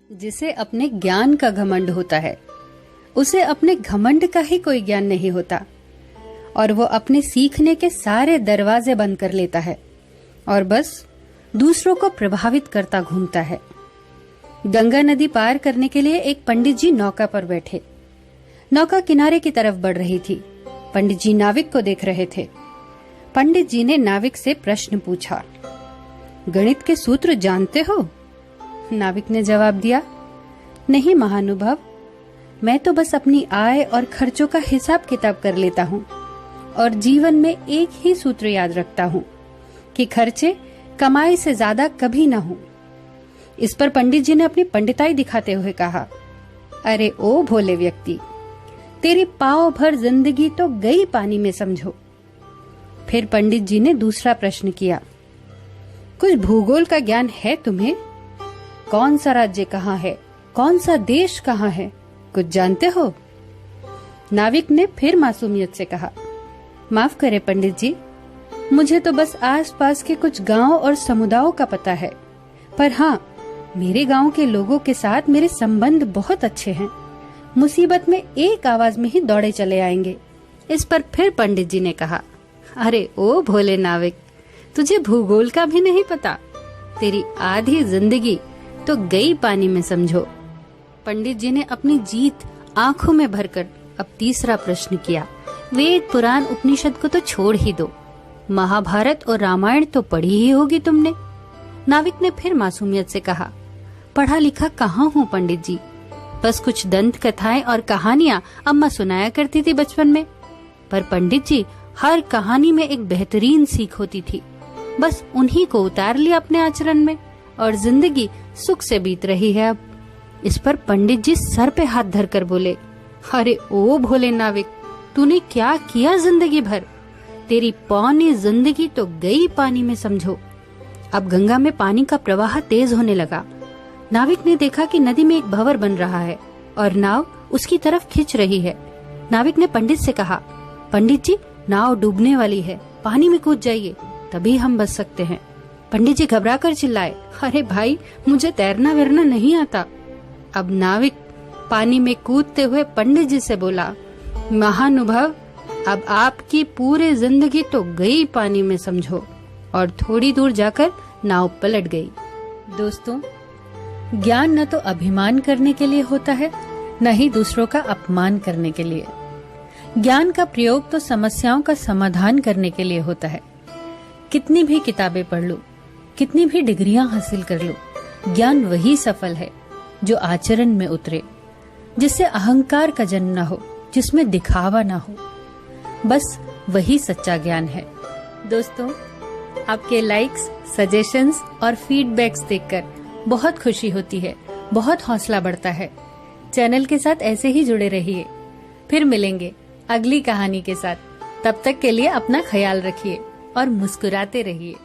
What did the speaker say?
जिसे अपने ज्ञान का घमंड होता है, उसे अपने घमंड का ही कोई ज्ञान नहीं होता और वो अपने सीखने के सारे दरवाजे बंद कर लेता है और बस दूसरों को प्रभावित करता घूमता है। गंगा नदी पार करने के लिए एक पंडित जी नौका पर बैठे। नौका किनारे की तरफ बढ़ रही थी। पंडित जी नाविक को देख रहे थे। पंडित जी ने नाविक से प्रश्न पूछा, गणित के सूत्र जानते हो? नाविक ने जवाब दिया, नहीं महानुभाव, मैं तो बस अपनी आय और खर्चों का हिसाब किताब कर लेता हूँ और जीवन में एक ही सूत्र याद रखता हूँ कि खर्चे कमाई से ज्यादा कभी न हो। इस पर पंडित जी ने अपनी पंडिताई दिखाते हुए कहा, अरे ओ भोले व्यक्ति, तेरी पाव भर जिंदगी तो गई पानी में समझो। फिर पंडित जी ने दूसरा प्रश्न किया, कुछ भूगोल का ज्ञान है तुम्हें? कौन सा राज्य कहाँ है, कौन सा देश कहाँ है, कुछ जानते हो? नाविक ने फिर मासूमियत से कहा, माफ करें पंडित जी, मुझे तो बस आसपास के कुछ गांव और समुदायों का पता है, पर हाँ, मेरे गांव के लोगों के साथ मेरे संबंध बहुत अच्छे हैं। मुसीबत में एक आवाज में ही दौड़े चले आएंगे। इस पर फिर पंडित जी ने कहा, अरे ओ भोले नाविक, तुझे भूगोल का भी नहीं पता, तेरी आधी जिंदगी तो गई पानी में समझो। पंडित जी ने अपनी जीत आंखों में भरकर अब तीसरा प्रश्न किया, वेद पुराण उपनिषद को तो छोड़ ही दो, महाभारत और रामायण तो पढ़ी ही होगी तुमने। नाविक ने फिर मासूमियत से कहा, पढ़ा लिखा कहाँ हूँ पंडित जी, बस कुछ दंत कथाएं और कहानियाँ अम्मा सुनाया करती थी बचपन में। पर पंडित जी, हर कहानी में एक बेहतरीन सीख होती थी, बस उन्हीं को उतार लिया अपने आचरण में और जिंदगी सुख से बीत रही है अब। इस पर पंडित जी सर पे हाथ धरकर बोले, अरे ओ भोले नाविक, तूने क्या किया जिंदगी भर? तेरी पौनी जिंदगी तो गई पानी में समझो। अब गंगा में पानी का प्रवाह तेज होने लगा। नाविक ने देखा कि नदी में एक भंवर बन रहा है और नाव उसकी तरफ खिंच रही है। नाविक ने पंडित से कहा, पंडित जी, नाव डूबने वाली है, पानी में कूद जाइए, तभी हम बच सकते हैं। पंडित जी घबरा कर चिल्लाए, अरे भाई, मुझे तैरना वैरना नहीं आता। अब नाविक पानी में कूदते हुए पंडित जी से बोला, महानुभाव, अब आपकी पूरी जिंदगी तो गई पानी में समझो। और थोड़ी दूर जाकर नाव पलट गई। दोस्तों, ज्ञान न तो अभिमान करने के लिए होता है, न ही दूसरों का अपमान करने के लिए। ज्ञान का प्रयोग तो समस्याओं का समाधान करने के लिए होता है। कितनी भी किताबें पढ़ लो, कितनी भी डिग्रियां हासिल कर लो, ज्ञान वही सफल है जो आचरण में उतरे, जिससे अहंकार का जन्म न हो, जिसमें दिखावा न हो। बस वही सच्चा ज्ञान है। दोस्तों, आपके लाइक्स, सजेशंस और फीडबैक्स देखकर बहुत खुशी होती है, बहुत हौसला बढ़ता है। चैनल के साथ ऐसे ही जुड़े रहिए। फिर मिलेंगे अगली कहानी के साथ। तब तक के लिए अपना ख्याल रखिए और मुस्कुराते रहिए।